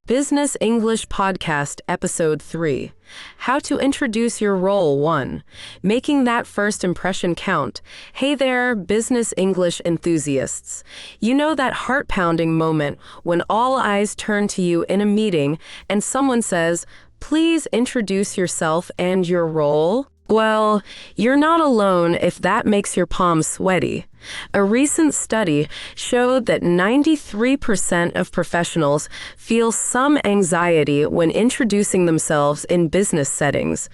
Business English Podcast, Episode 3. How to Introduce Your Role 1. Making that first impression count. Hey there, business English enthusiasts. You know that heart-pounding moment when all eyes turn to you in a meeting and someone says, "Please introduce yourself and your role"? Well, you're not alone if that makes your palms sweaty. A recent study showed that 93% of professionals feel some anxiety when introducing themselves in business settings,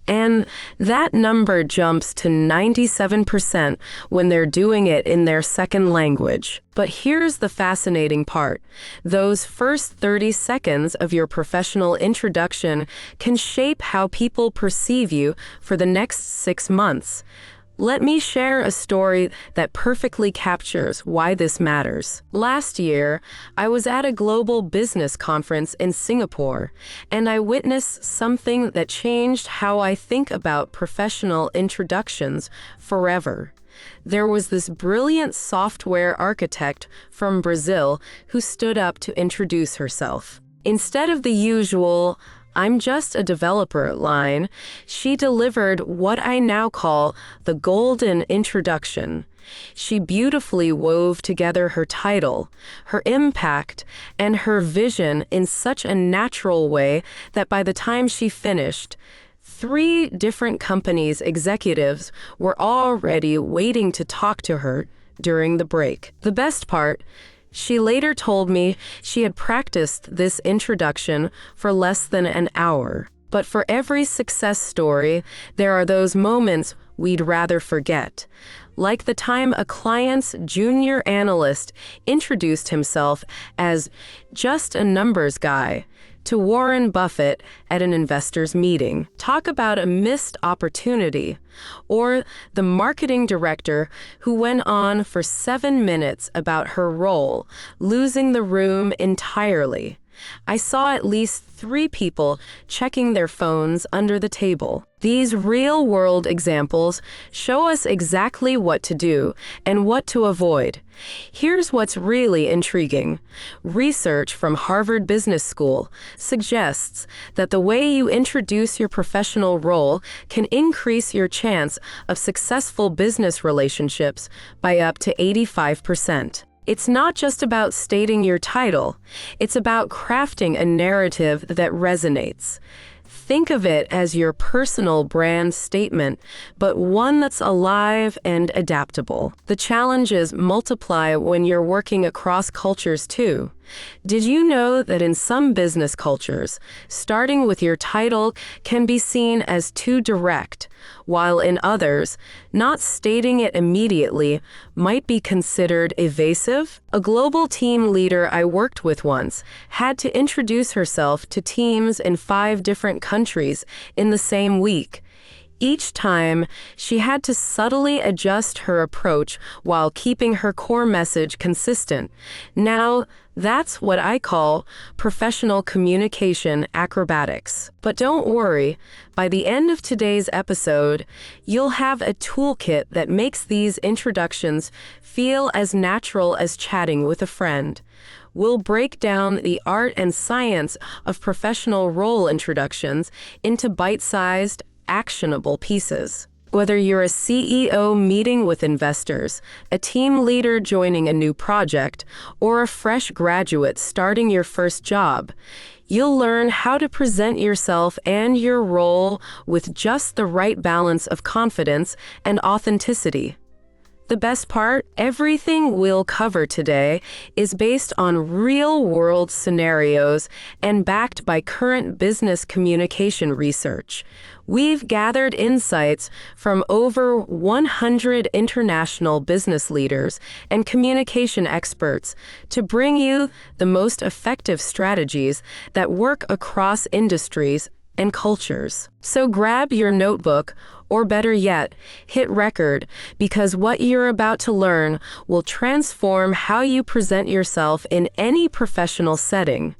and that number jumps to 97% when they're doing it in their second language. But here's the fascinating part. Those first 30 seconds of your professional introduction can shape how people perceive you for the next 6 months. Let me share a story that perfectly captures why this matters. Last year, I was at a global business conference in Singapore, and I witnessed something that changed how I think about professional introductions forever. There was this brilliant software architect from Brazil who stood up to introduce herself. Instead of the usual, "I'm just a developer" line, she delivered what I now call the golden introduction. She beautifully wove together her title, her impact, and her vision in such a natural way that by the time she finished, 3 different companies' executives were already waiting to talk to her during the break. The best part, she later told me she had practiced this introduction for less than an hour. But for every success story, there are those moments we'd rather forget. Like the time a client's junior analyst introduced himself as just a numbers guy to Warren Buffett at an investors meeting. Talk about a missed opportunity. Or the marketing director who went on for 7 minutes about her role, losing the room entirely. I saw at least 3 people checking their phones under the table. These real-world examples show us exactly what to do and what to avoid. Here's what's really intriguing. Research from Harvard Business School suggests that the way you introduce your professional role can increase your chance of successful business relationships by up to 85%. It's not just about stating your title. It's about crafting a narrative that resonates. Think of it as your personal brand statement, but one that's alive and adaptable. The challenges multiply when you're working across cultures too. Did you know that in some business cultures, starting with your title can be seen as too direct, while in others, not stating it immediately might be considered evasive? A global team leader I worked with once had to introduce herself to teams in 5 different countries in the same week. Each time, she had to subtly adjust her approach while keeping her core message consistent. Now, that's what I call professional communication acrobatics. But don't worry, by the end of today's episode, you'll have a toolkit that makes these introductions feel as natural as chatting with a friend. We'll break down the art and science of professional role introductions into bite-sized, actionable pieces. Whether you're a CEO meeting with investors, a team leader joining a new project, or a fresh graduate starting your first job, you'll learn how to present yourself and your role with just the right balance of confidence and authenticity. The best part, everything we'll cover today is based on real-world scenarios and backed by current business communication research. We've gathered insights from over 100 international business leaders and communication experts to bring you the most effective strategies that work across industries and cultures. So grab your notebook, or better yet, hit record, because what you're about to learn will transform how you present yourself in any professional setting.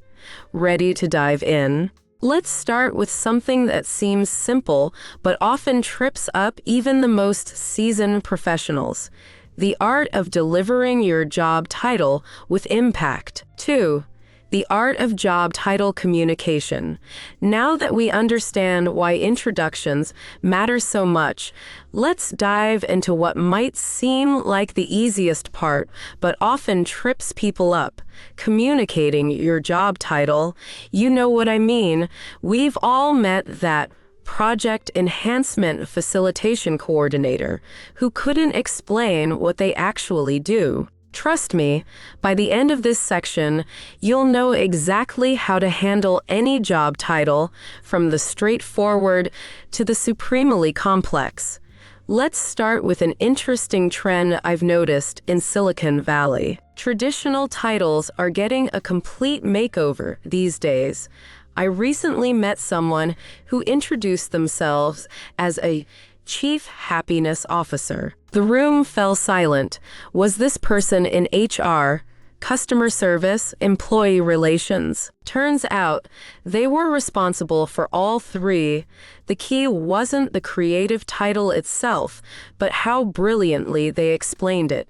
Ready to dive in? Let's start with something that seems simple but often trips up even the most seasoned professionals: the art of delivering your job title with impact. 2. The art of job title communication. Now that we understand why introductions matter so much, let's dive into what might seem like the easiest part, but often trips people up. Communicating your job title. You know what I mean. We've all met that project enhancement facilitation coordinator who couldn't explain what they actually do. Trust me, by the end of this section, you'll know exactly how to handle any job title, from the straightforward to the supremely complex. Let's start with an interesting trend I've noticed in Silicon Valley. Traditional titles are getting a complete makeover these days. I recently met someone who introduced themselves as a Chief Happiness Officer. The room fell silent. Was this person in HR, customer service, employee relations? Turns out they were responsible for all three. The key wasn't the creative title itself, but how brilliantly they explained it.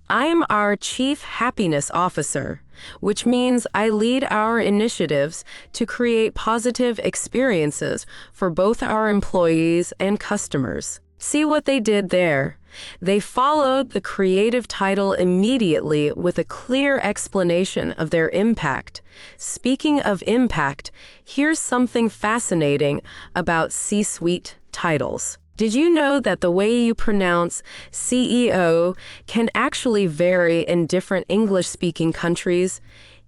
I'm our Chief Happiness Officer, which means I lead our initiatives to create positive experiences for both our employees and customers. See what they did there? They followed the creative title immediately with a clear explanation of their impact. Speaking of impact, here's something fascinating about C-suite titles. Did you know that the way you pronounce CEO can actually vary in different English-speaking countries?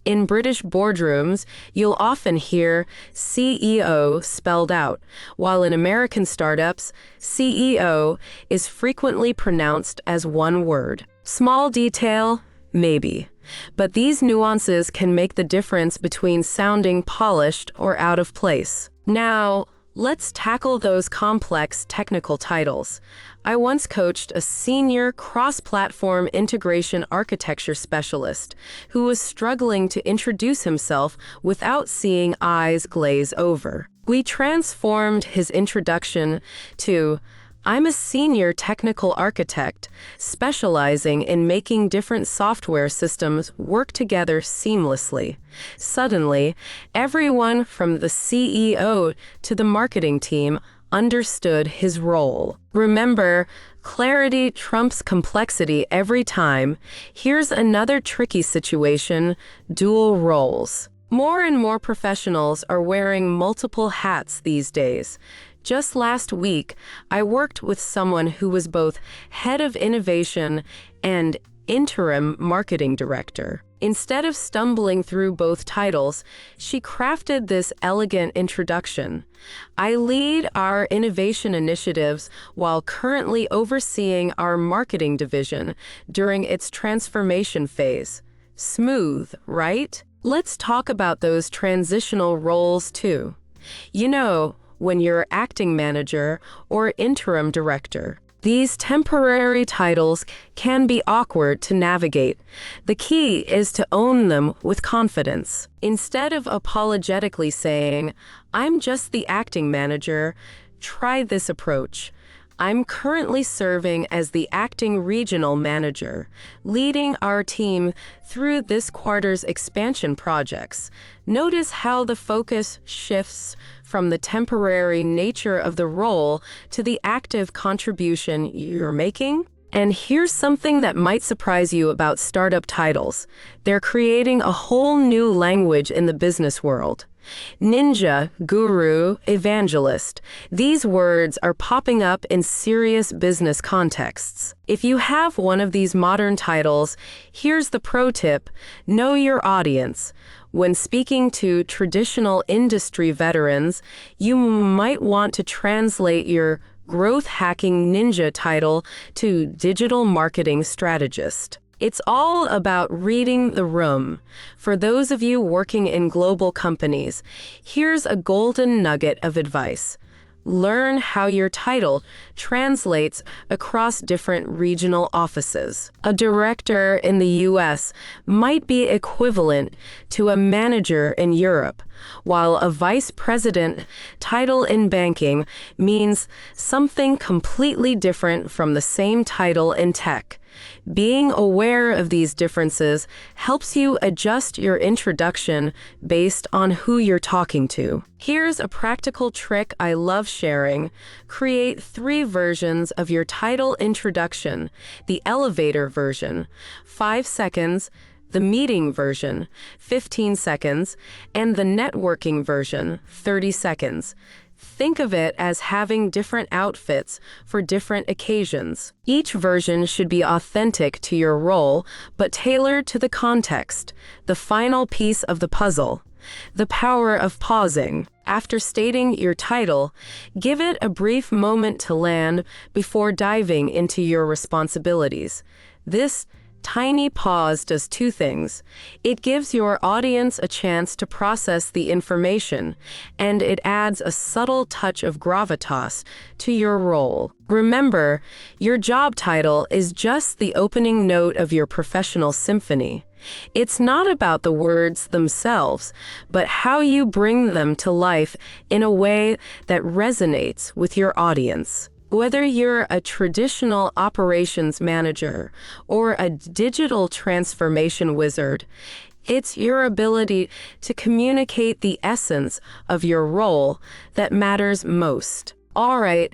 In British boardrooms, you'll often hear CEO spelled out, while in American startups, CEO is frequently pronounced as one word. Small detail? Maybe. But these nuances can make the difference between sounding polished or out of place. Now, let's tackle those complex technical titles. I once coached a senior cross-platform integration architecture specialist who was struggling to introduce himself without seeing eyes glaze over. We transformed his introduction to, "I'm a senior technical architect, specializing in making different software systems work together seamlessly." Suddenly, everyone from the CEO to the marketing team understood his role. Remember, clarity trumps complexity every time. Here's another tricky situation: dual roles. More and more professionals are wearing multiple hats these days. Just last week, I worked with someone who was both head of innovation and interim marketing director. Instead of stumbling through both titles, she crafted this elegant introduction. "I lead our innovation initiatives while currently overseeing our marketing division during its transformation phase." Smooth, right? Let's talk about those transitional roles too. You know, when you're acting manager or interim director, these temporary titles can be awkward to navigate. The key is to own them with confidence. Instead of apologetically saying, "I'm just the acting manager," try this approach. "I'm currently serving as the acting regional manager, leading our team through this quarter's expansion projects." Notice how the focus shifts from the temporary nature of the role to the active contribution you're making. And here's something that might surprise you about startup titles. They're creating a whole new language in the business world. Ninja, guru, evangelist. These words are popping up in serious business contexts. If you have one of these modern titles, here's the pro tip: know your audience. When speaking to traditional industry veterans, you might want to translate your growth hacking ninja title to digital marketing strategist. It's all about reading the room. For those of you working in global companies, here's a golden nugget of advice. Learn how your title translates across different regional offices. A director in the US might be equivalent to a manager in Europe, while a vice president title in banking means something completely different from the same title in tech. Being aware of these differences helps you adjust your introduction based on who you're talking to. Here's a practical trick I love sharing. Create 3 versions of your title introduction: the elevator version, 5 seconds, the meeting version, 15 seconds, and the networking version, 30 seconds. Think of it as having different outfits for different occasions. Each version should be authentic to your role, but tailored to the context, the final piece of the puzzle. The power of pausing. After stating your title, give it a brief moment to land before diving into your responsibilities. This tiny pause does 2 things. It gives your audience a chance to process the information, and it adds a subtle touch of gravitas to your role. Remember, your job title is just the opening note of your professional symphony. It's not about the words themselves, but how you bring them to life in a way that resonates with your audience. Whether you're a traditional operations manager or a digital transformation wizard, it's your ability to communicate the essence of your role that matters most. All right,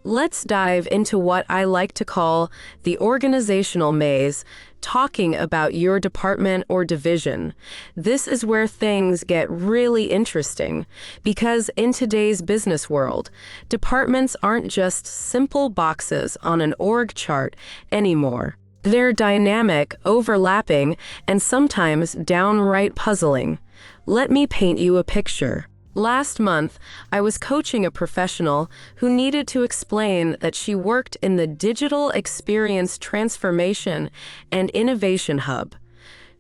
let's dive into what I like to call the organizational maze, talking about your department or division. This is where things get really interesting, because in today's business world, departments aren't just simple boxes on an org chart anymore. They're dynamic, overlapping, and sometimes downright puzzling. Let me paint you a picture. Last month, I was coaching a professional who needed to explain that she worked in the Digital Experience Transformation and Innovation Hub.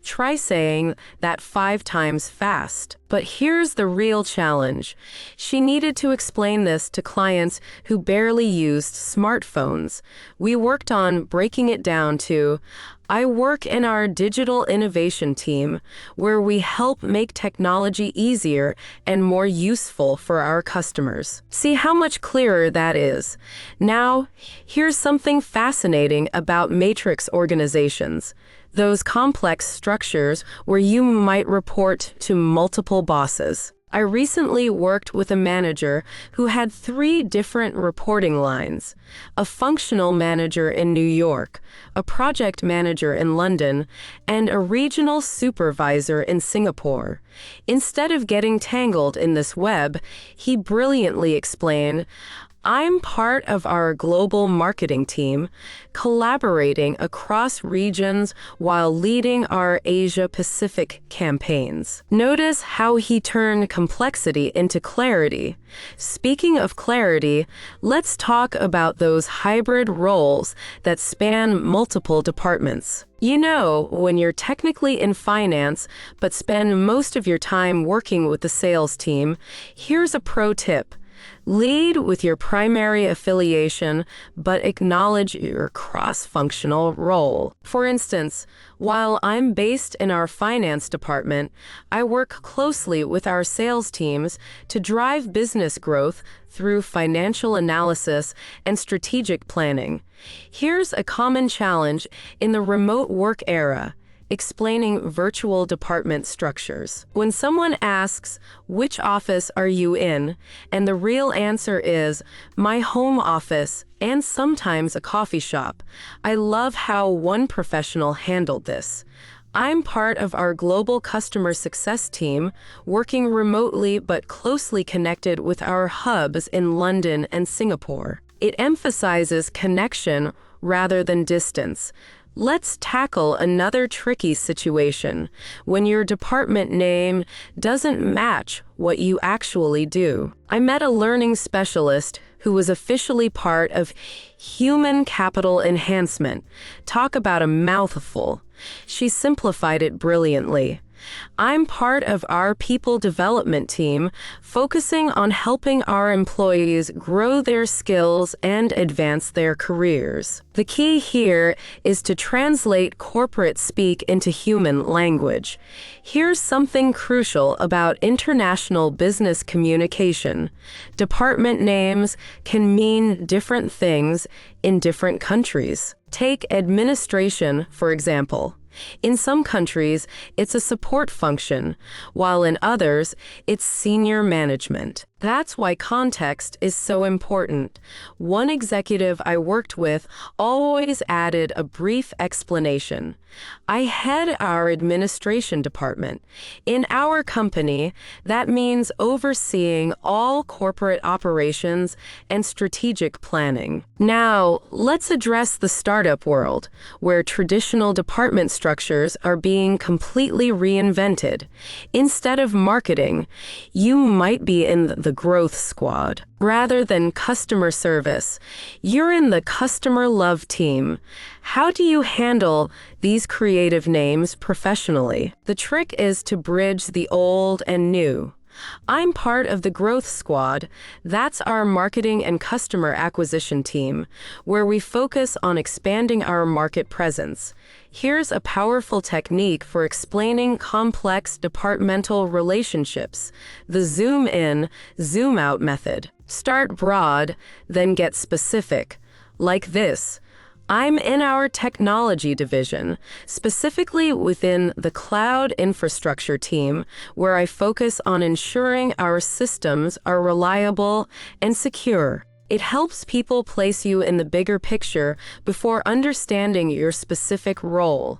Try saying that 5 times fast. But here's the real challenge. She needed to explain this to clients who barely used smartphones. We worked on breaking it down to, I work in our digital innovation team, where we help make technology easier and more useful for our customers. See how much clearer that is. Now, here's something fascinating about matrix organizations. Those complex structures where you might report to multiple bosses. I recently worked with a manager who had 3 different reporting lines: a functional manager in New York, a project manager in London, and a regional supervisor in Singapore. Instead of getting tangled in this web, he brilliantly explained, I'm part of our global marketing team, collaborating across regions while leading our Asia-Pacific campaigns. Notice how he turned complexity into clarity. Speaking of clarity, let's talk about those hybrid roles that span multiple departments. You know, when you're technically in finance, but spend most of your time working with the sales team, here's a pro tip. Lead with your primary affiliation, but acknowledge your cross-functional role. For instance, while I'm based in our finance department, I work closely with our sales teams to drive business growth through financial analysis and strategic planning. Here's a common challenge in the remote work era: explaining virtual department structures. When someone asks, which office are you in? And the real answer is, my home office, and sometimes a coffee shop. I love how one professional handled this. I'm part of our global customer success team, working remotely but closely connected with our hubs in London and Singapore. It emphasizes connection rather than distance. Let's tackle another tricky situation when your department name doesn't match what you actually do. I met a learning specialist who was officially part of Human Capital Enhancement. Talk about a mouthful. She simplified it brilliantly. I'm part of our people development team, focusing on helping our employees grow their skills and advance their careers. The key here is to translate corporate speak into human language. Here's something crucial about international business communication. Department names can mean different things in different countries. Take administration, for example. In some countries, it's a support function, while in others, it's senior management. That's why context is so important. One executive I worked with always added a brief explanation. I head our administration department. In our company, that means overseeing all corporate operations and strategic planning. Now, let's address the startup world, where traditional department structures are being completely reinvented. Instead of marketing, you might be in the growth squad. Rather than customer service, you're in the customer love team. How do you handle these creative names professionally? The trick is to bridge the old and new. I'm part of the Growth Squad. That's our marketing and customer acquisition team, where we focus on expanding our market presence. Here's a powerful technique for explaining complex departmental relationships: the zoom in, zoom out method. Start broad, then get specific. Like this: I'm in our technology division, specifically within the cloud infrastructure team, where I focus on ensuring our systems are reliable and secure. It helps people place you in the bigger picture before understanding your specific role.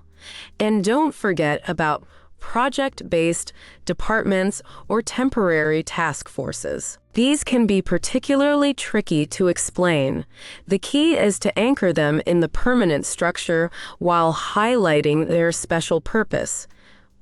And don't forget about project-based departments or temporary task forces. These can be particularly tricky to explain. The key is to anchor them in the permanent structure while highlighting their special purpose.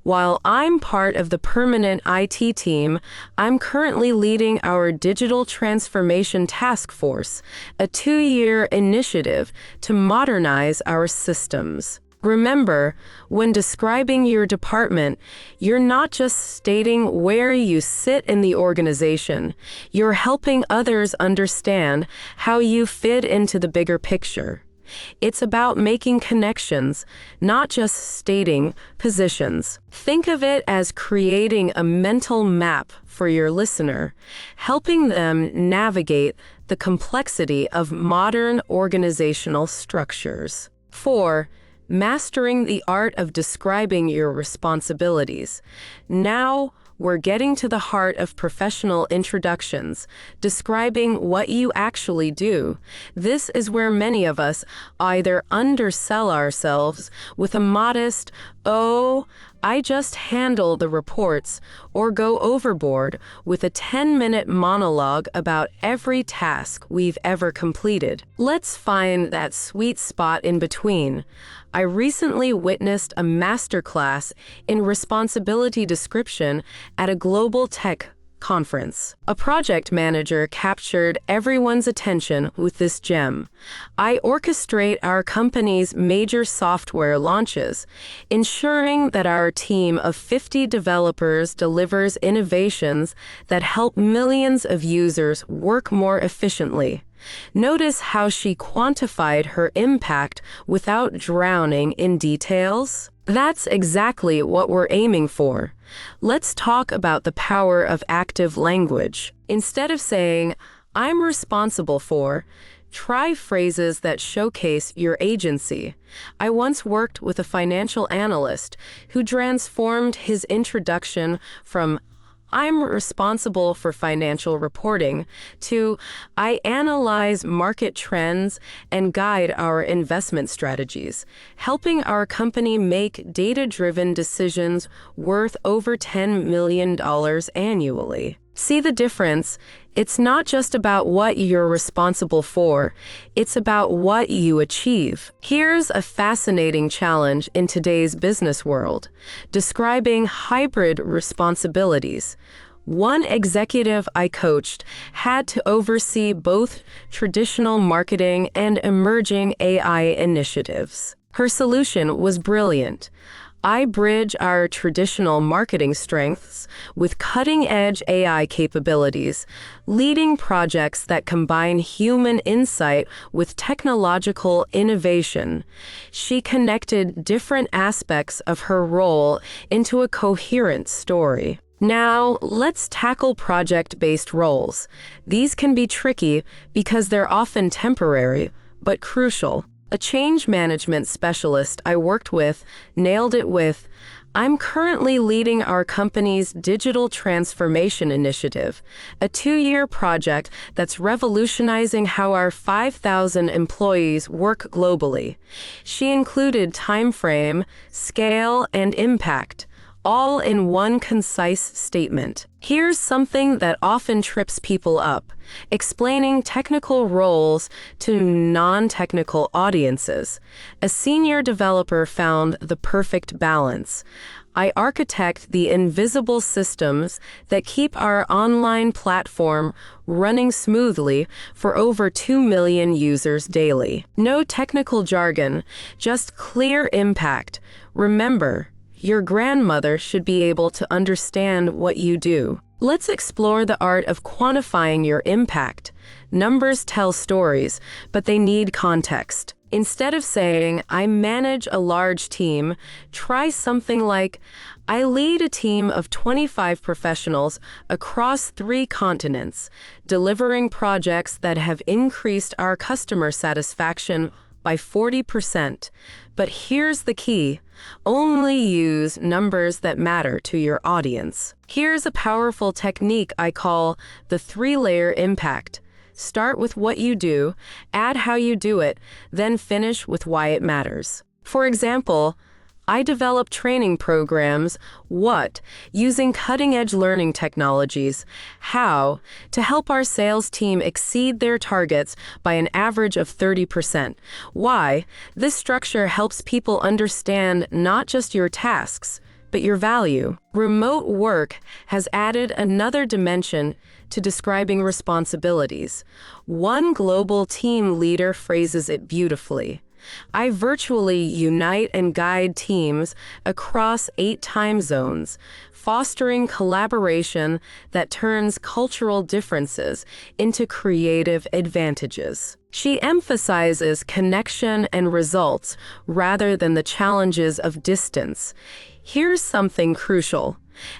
While I'm part of the permanent IT team, I'm currently leading our digital transformation task force, a 2-year initiative to modernize our systems. Remember, when describing your department, you're not just stating where you sit in the organization, you're helping others understand how you fit into the bigger picture. It's about making connections, not just stating positions. Think of it as creating a mental map for your listener, helping them navigate the complexity of modern organizational structures. 4. Mastering the art of describing your responsibilities. Now, we're getting to the heart of professional introductions, describing what you actually do. This is where many of us either undersell ourselves with a modest, "Oh, I just handle the reports," or go overboard with a 10-minute monologue about every task we've ever completed. Let's find that sweet spot in between. I recently witnessed a masterclass in responsibility description at a global tech conference. A project manager captured everyone's attention with this gem. I orchestrate our company's major software launches, ensuring that our team of 50 developers delivers innovations that help millions of users work more efficiently. Notice how she quantified her impact without drowning in details? That's exactly what we're aiming for. Let's talk about the power of active language. Instead of saying, "I'm responsible for," try phrases that showcase your agency. I once worked with a financial analyst who transformed his introduction from "I'm responsible for financial reporting" to "I analyze market trends and guide our investment strategies," helping our company make data-driven decisions worth over $10 million annually. See the difference? It's not just about what you're responsible for, it's about what you achieve. Here's a fascinating challenge in today's business world: describing hybrid responsibilities. One executive I coached had to oversee both traditional marketing and emerging AI initiatives. Her solution was brilliant. I bridge our traditional marketing strengths with cutting-edge AI capabilities, leading projects that combine human insight with technological innovation. She connected different aspects of her role into a coherent story. Now, let's tackle project-based roles. These can be tricky because they're often temporary, but crucial. A change management specialist I worked with nailed it with, "I'm currently leading our company's digital transformation initiative, a 2-year project that's revolutionizing how our 5,000 employees work globally." She included time frame, scale, and impact, all in one concise statement. Here's something that often trips people up: explaining technical roles to non-technical audiences. A senior developer found the perfect balance. "I architect the invisible systems that keep our online platform running smoothly for over 2 million users daily." No technical jargon, just clear impact. Remember, your grandmother should be able to understand what you do. Let's explore the art of quantifying your impact. Numbers tell stories, but they need context. Instead of saying, "I manage a large team," try something like, "I lead a team of 25 professionals across 3 continents, delivering projects that have increased our customer satisfaction by 40%. But here's the key: only use numbers that matter to your audience. Here's a powerful technique I call the 3-layer impact. Start with what you do, add how you do it, then finish with why it matters. For example, "I develop training programs, what, using cutting-edge learning technologies, how, to help our sales team exceed their targets by an average of 30%. Why, this structure helps people understand not just your tasks, but your value." Remote work has added another dimension to describing responsibilities. One global team leader phrases it beautifully: "I virtually unite and guide teams across 8 time zones, fostering collaboration that turns cultural differences into creative advantages." She emphasizes connection and results rather than the challenges of distance. Here's something crucial: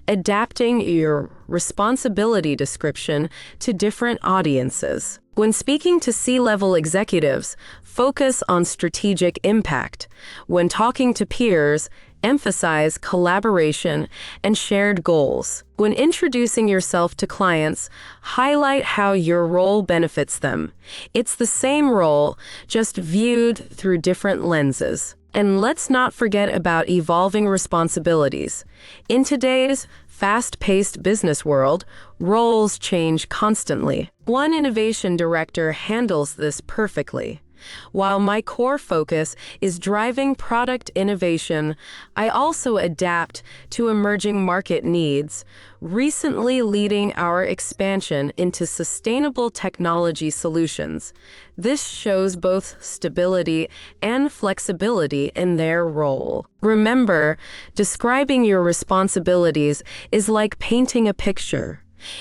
adapting your responsibility description to different audiences. When speaking to C-level executives, focus on strategic impact. When talking to peers, emphasize collaboration and shared goals. When introducing yourself to clients, highlight how your role benefits them. It's the same role, just viewed through different lenses. And let's not forget about evolving responsibilities. In today's fast-paced business world, roles change constantly. One innovation director handles this perfectly. While my core focus is driving product innovation, I also adapt to emerging market needs, recently leading our expansion into sustainable technology solutions. This shows both stability and flexibility in their role. Remember, describing your responsibilities is like painting a picture.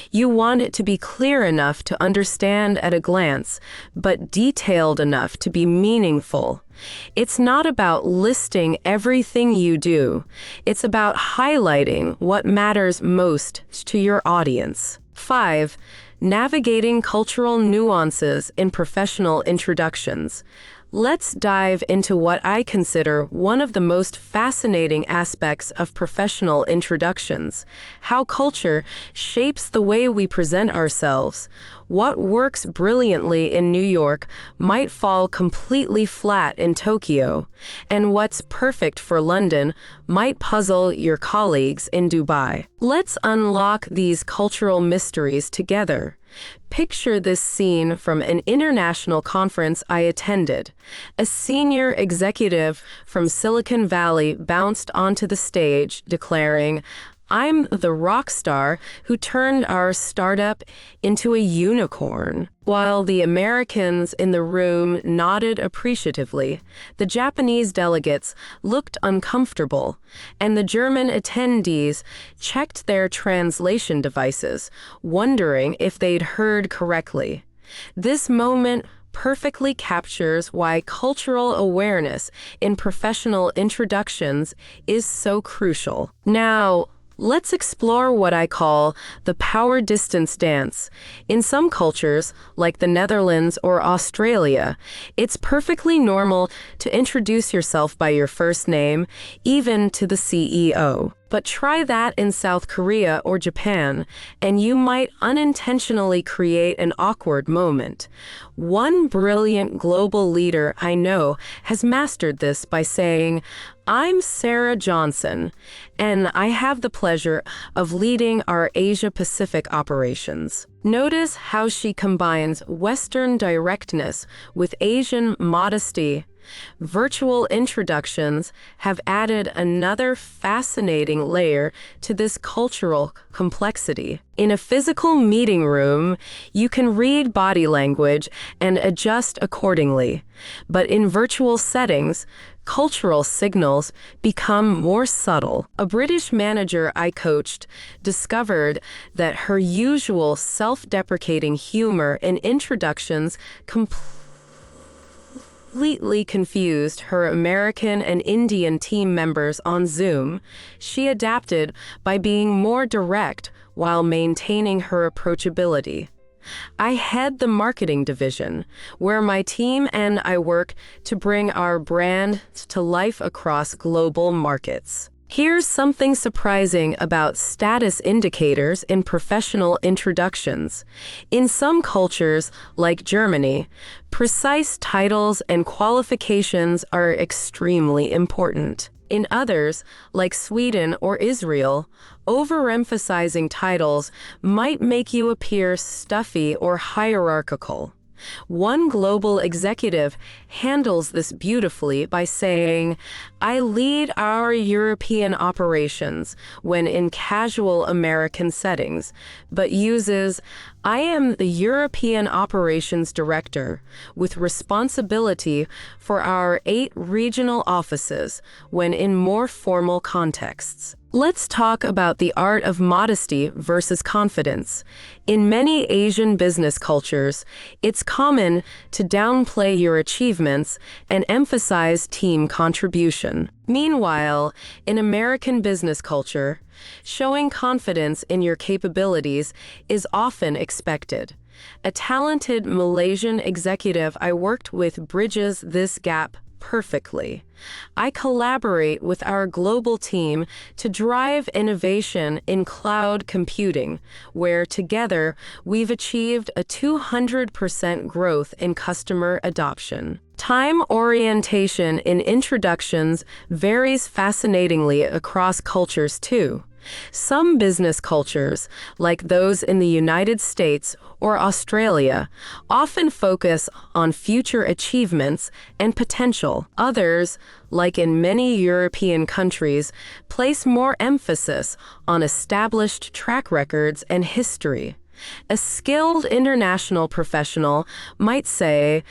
You want it to be clear enough to understand at a glance, but detailed enough to be meaningful. It's not about listing everything you do. It's about highlighting what matters most to your audience. 5. Navigating cultural nuances in professional introductions. Let's dive into what I consider one of the most fascinating aspects of professional introductions: how culture shapes the way we present ourselves. What works brilliantly in New York might fall completely flat in Tokyo, and what's perfect for London might puzzle your colleagues in Dubai. Let's unlock these cultural mysteries together. Picture this scene from an international conference I attended. A senior executive from Silicon Valley bounced onto the stage, declaring, "I'm the rock star who turned our startup into a unicorn." While the Americans in the room nodded appreciatively, the Japanese delegates looked uncomfortable, and the German attendees checked their translation devices, wondering if they'd heard correctly. This moment perfectly captures why cultural awareness in professional introductions is so crucial. Now, Let's explore what I call the power distance dance. In some cultures, like the Netherlands or Australia, it's perfectly normal to introduce yourself by your first name, even to the CEO. But try that in South Korea or Japan, and you might unintentionally create an awkward moment. One brilliant global leader I know has mastered this by saying, "I'm Sarah Johnson, and I have the pleasure of leading our Asia-Pacific operations." Notice how she combines Western directness with Asian modesty. Virtual introductions have added another fascinating layer to this cultural complexity. In a physical meeting room, you can read body language and adjust accordingly. But in virtual settings, cultural signals become more subtle. A British manager I coached discovered that her usual self-deprecating humor in introductions completely confused her American and Indian team members on Zoom. She adapted by being more direct while maintaining her approachability. I head the marketing division, where my team and I work to bring our brand to life across global markets. Here's something surprising about status indicators in professional introductions. In some cultures, like Germany, precise titles and qualifications are extremely important. In others, like Sweden or Israel, overemphasizing titles might make you appear stuffy or hierarchical. One global executive handles this beautifully by saying, "I lead our European operations," when in casual American settings, but uses, "I am the European Operations Director with responsibility for our 8 regional offices," when in more formal contexts. Let's talk about the art of modesty versus confidence. In many Asian business cultures, it's common to downplay your achievements and emphasize team contribution. Meanwhile, in American business culture, showing confidence in your capabilities is often expected. A talented Malaysian executive I worked with bridges this gap perfectly. I collaborate with our global team to drive innovation in cloud computing, where together we've achieved a 200% growth in customer adoption. Time orientation in introductions varies fascinatingly across cultures too. Some business cultures, like those in the United States or Australia, often focus on future achievements and potential. Others, like in many European countries, place more emphasis on established track records and history. A skilled international professional might say,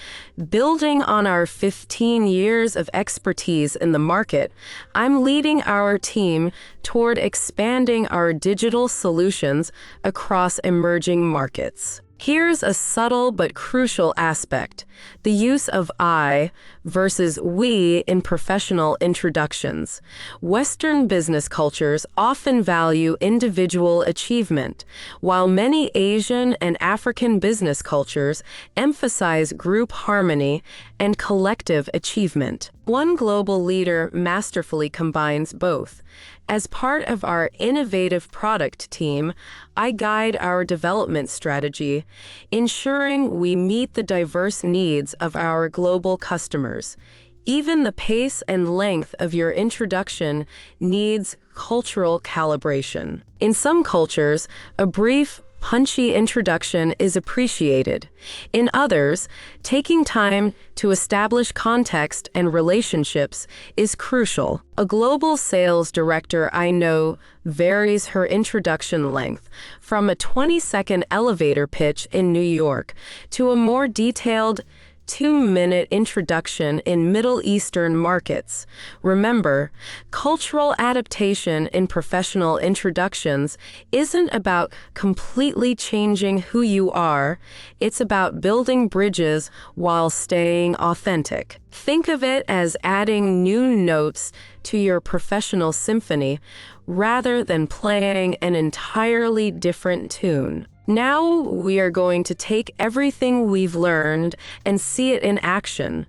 "Building on our 15 years of expertise in the market, I'm leading our team toward expanding our digital solutions across emerging markets." Here's a subtle but crucial aspect: the use of I versus we in professional introductions. Western business cultures often value individual achievement, while many Asian and African business cultures emphasize group harmony and collective achievement. One global leader masterfully combines both. As part of our innovative product team, I guide our development strategy, ensuring we meet the diverse needs of our global customers. Even the pace and length of your introduction needs cultural calibration. In some cultures, a brief, punchy introduction is appreciated. In others, taking time to establish context and relationships is crucial. A global sales director I know varies her introduction length from a 20-second elevator pitch in New York to a more detailed 2-minute introduction in Middle Eastern markets. Remember, cultural adaptation in professional introductions isn't about completely changing who you are, it's about building bridges while staying authentic. Think of it as adding new notes to your professional symphony rather than playing an entirely different tune. Now we are going to take everything we've learned and see it in action.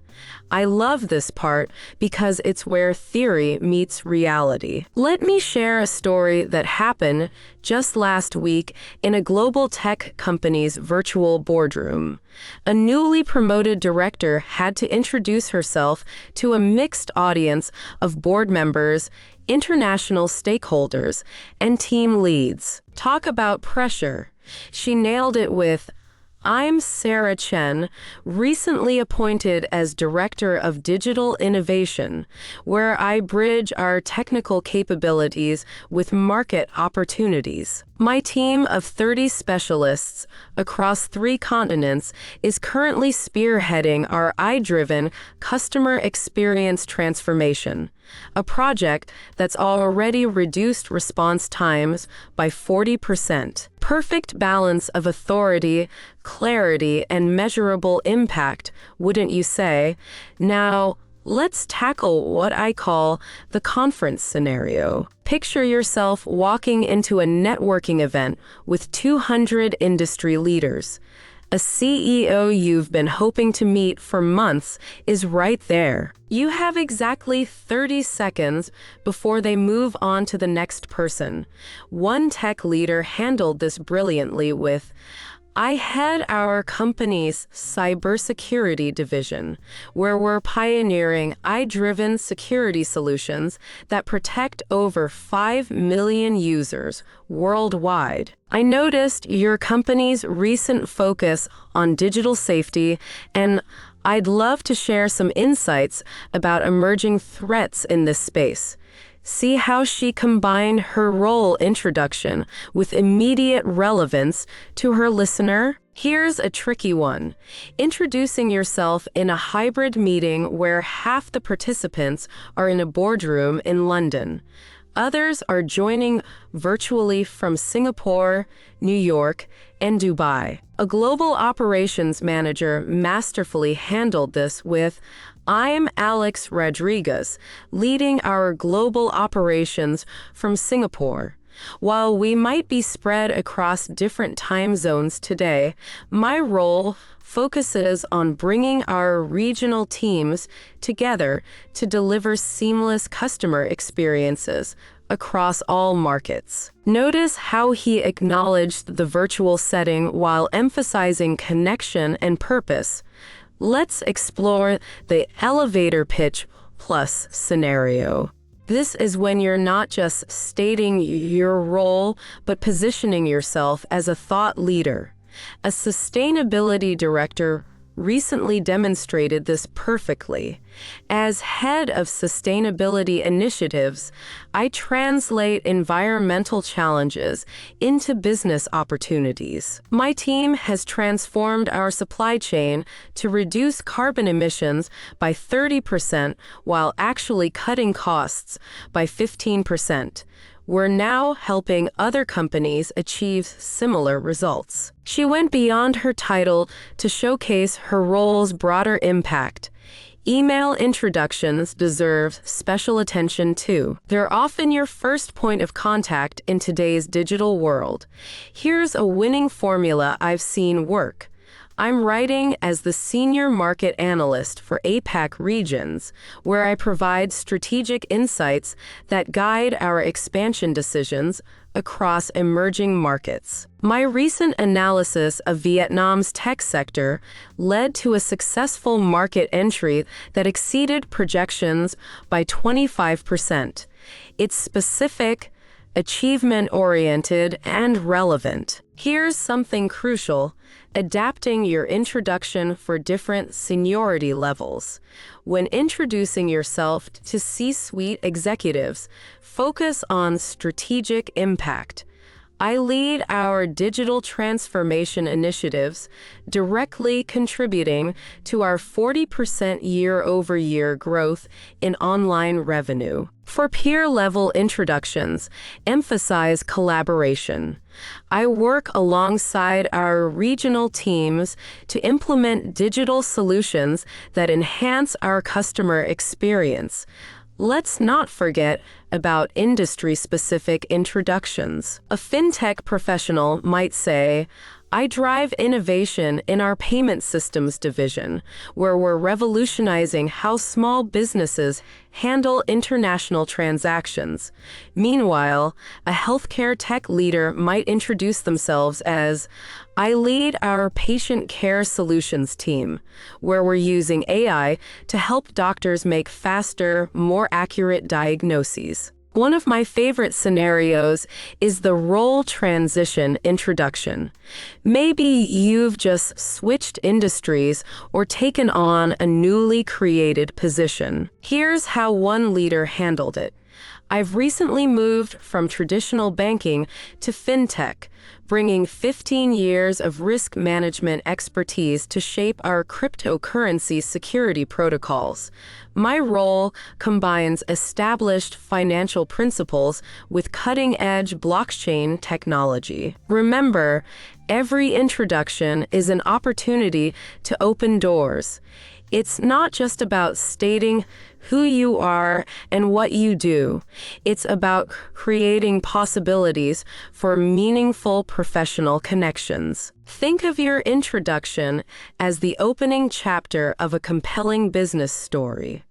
I love this part because it's where theory meets reality. Let me share a story that happened just last week in a global tech company's virtual boardroom. A newly promoted director had to introduce herself to a mixed audience of board members, international stakeholders, and team leads. Talk about pressure. She nailed it with, "I'm Sarah Chen, recently appointed as Director of Digital Innovation, where I bridge our technical capabilities with market opportunities. My team of 30 specialists across 3 continents is currently spearheading our AI-driven customer experience transformation, a project that's already reduced response times by 40%. Perfect balance of authority, clarity, and measurable impact, wouldn't you say? Now, let's tackle what I call the conference scenario. Picture yourself walking into a networking event with 200 industry leaders. A CEO you've been hoping to meet for months is right there. You have exactly 30 seconds before they move on to the next person. One tech leader handled this brilliantly with, "I head our company's cybersecurity division, where we're pioneering AI-driven security solutions that protect over 5 million users worldwide. I noticed your company's recent focus on digital safety, and I'd love to share some insights about emerging threats in this space." See how she combined her role introduction with immediate relevance to her listener? Here's a tricky one. Introducing yourself in a hybrid meeting where half the participants are in a boardroom in London. Others are joining virtually from Singapore, New York, and Dubai. A global operations manager masterfully handled this with, "I'm Alex Rodriguez, leading our global operations from Singapore. While we might be spread across different time zones today, my role focuses on bringing our regional teams together to deliver seamless customer experiences across all markets." Notice how he acknowledged the virtual setting while emphasizing connection and purpose. Let's explore the elevator pitch plus scenario. This is when you're not just stating your role, but positioning yourself as a thought leader. A sustainability director recently demonstrated this perfectly. As head of sustainability initiatives, I translate environmental challenges into business opportunities. My team has transformed our supply chain to reduce carbon emissions by 30% while actually cutting costs by 15%. We're now helping other companies achieve similar results. She went beyond her title to showcase her role's broader impact. Email introductions deserve special attention too. They're often your first point of contact in today's digital world. Here's a winning formula I've seen work. I'm writing as the Senior Market Analyst for APAC regions, where I provide strategic insights that guide our expansion decisions across emerging markets. My recent analysis of Vietnam's tech sector led to a successful market entry that exceeded projections by 25%. It's specific, achievement-oriented, and relevant. Here's something crucial: adapting your introduction for different seniority levels. When introducing yourself to C-suite executives, focus on strategic impact. I lead our digital transformation initiatives, directly contributing to our 40% year-over-year growth in online revenue. For peer-level introductions, emphasize collaboration. I work alongside our regional teams to implement digital solutions that enhance our customer experience. Let's not forget about industry-specific introductions. A fintech professional might say, I drive innovation in our payment systems division, where we're revolutionizing how small businesses handle international transactions. Meanwhile, a healthcare tech leader might introduce themselves as, I lead our patient care solutions team, where we're using AI to help doctors make faster, more accurate diagnoses. One of my favorite scenarios is the role transition introduction. Maybe you've just switched industries or taken on a newly created position. Here's how one leader handled it. I've recently moved from traditional banking to fintech, bringing 15 years of risk management expertise to shape our cryptocurrency security protocols. My role combines established financial principles with cutting-edge blockchain technology. Remember, every introduction is an opportunity to open doors. It's not just about stating who you are and what you do. It's about creating possibilities for meaningful professional connections. Think of your introduction as the opening chapter of a compelling business story.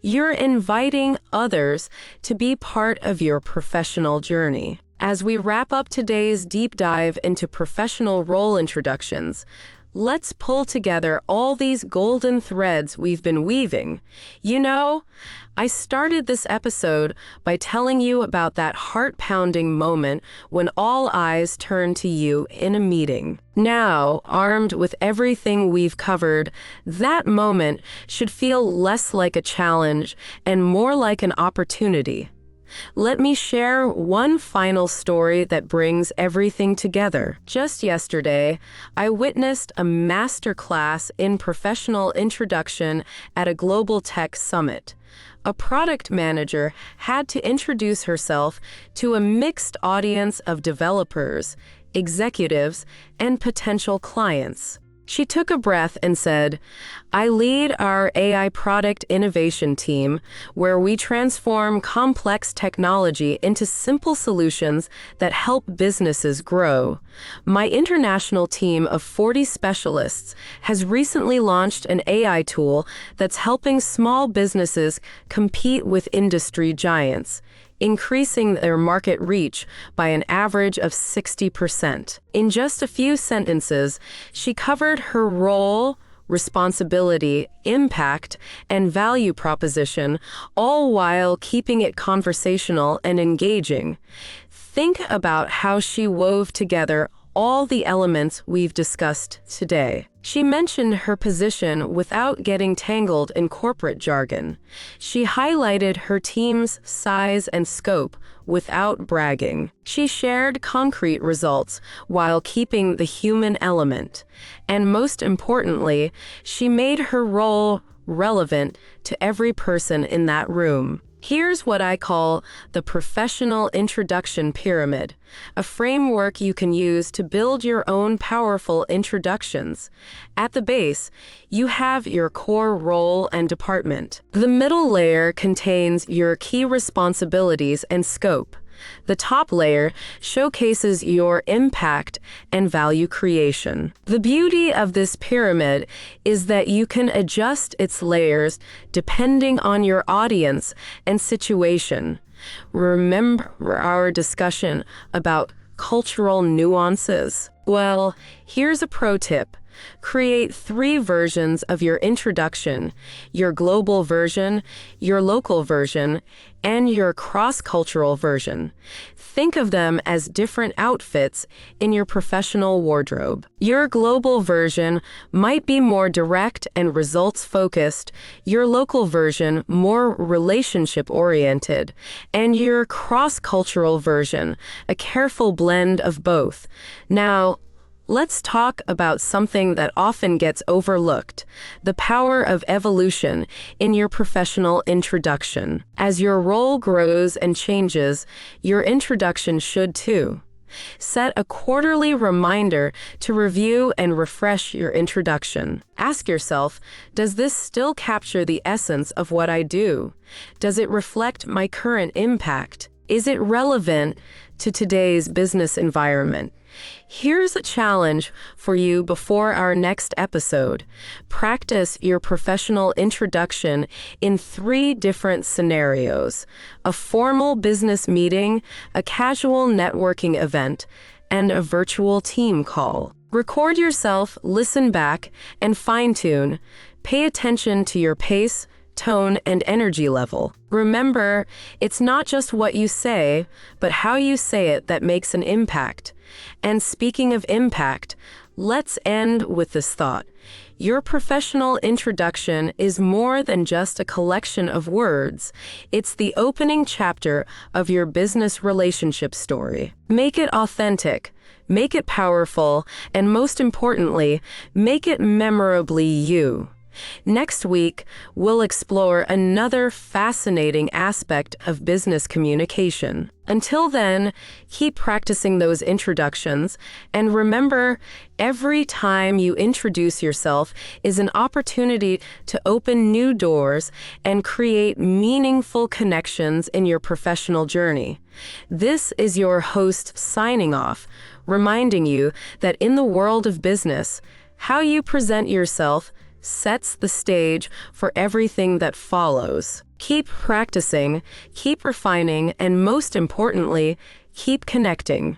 You're inviting others to be part of your professional journey. As we wrap up today's deep dive into professional role introductions, let's pull together all these golden threads we've been weaving. You know, I started this episode by telling you about that heart-pounding moment when all eyes turn to you in a meeting. Now, armed with everything we've covered, that moment should feel less like a challenge and more like an opportunity. Let me share one final story that brings everything together. Just yesterday, I witnessed a masterclass in professional introduction at a global tech summit. A product manager had to introduce herself to a mixed audience of developers, executives, and potential clients. She took a breath and said, I lead our AI product innovation team, where we transform complex technology into simple solutions that help businesses grow. My international team of 40 specialists has recently launched an AI tool that's helping small businesses compete with industry giants, increasing their market reach by an average of 60%. In just a few sentences, she covered her role, responsibility, impact, and value proposition, all while keeping it conversational and engaging. Think about how she wove together all the elements we've discussed today. She mentioned her position without getting tangled in corporate jargon. She highlighted her team's size and scope without bragging. She shared concrete results while keeping the human element. And most importantly, she made her role relevant to every person in that room. Here's what I call the professional introduction pyramid, a framework you can use to build your own powerful introductions. At the base, you have your core role and department. The middle layer contains your key responsibilities and scope. The top layer showcases your impact and value creation. The beauty of this pyramid is that you can adjust its layers depending on your audience and situation. Remember our discussion about cultural nuances? Well, here's a pro tip. Create 3 versions of your introduction: your global version, your local version, and your cross-cultural version. Think of them as different outfits in your professional wardrobe. Your global version might be more direct and results-focused, your local version more relationship-oriented, and your cross-cultural version a careful blend of both. Now, let's talk about something that often gets overlooked: the power of evolution in your professional introduction. As your role grows and changes, your introduction should too. Set a quarterly reminder to review and refresh your introduction. Ask yourself, does this still capture the essence of what I do? Does it reflect my current impact? Is it relevant to today's business environment? Here's a challenge for you before our next episode. Practice your professional introduction in 3 different scenarios: a formal business meeting, a casual networking event, and a virtual team call. Record yourself, listen back, and fine-tune. Pay attention to your pace, tone, and energy level. Remember, it's not just what you say, but how you say it that makes an impact. And speaking of impact, let's end with this thought. Your professional introduction is more than just a collection of words. It's the opening chapter of your business relationship story. Make it authentic, make it powerful, and most importantly, make it memorably you. Next week, we'll explore another fascinating aspect of business communication. Until then, keep practicing those introductions, and remember, every time you introduce yourself is an opportunity to open new doors and create meaningful connections in your professional journey. This is your host signing off, reminding you that in the world of business, how you present yourself sets the stage for everything that follows. Keep practicing, keep refining, and most importantly, keep connecting.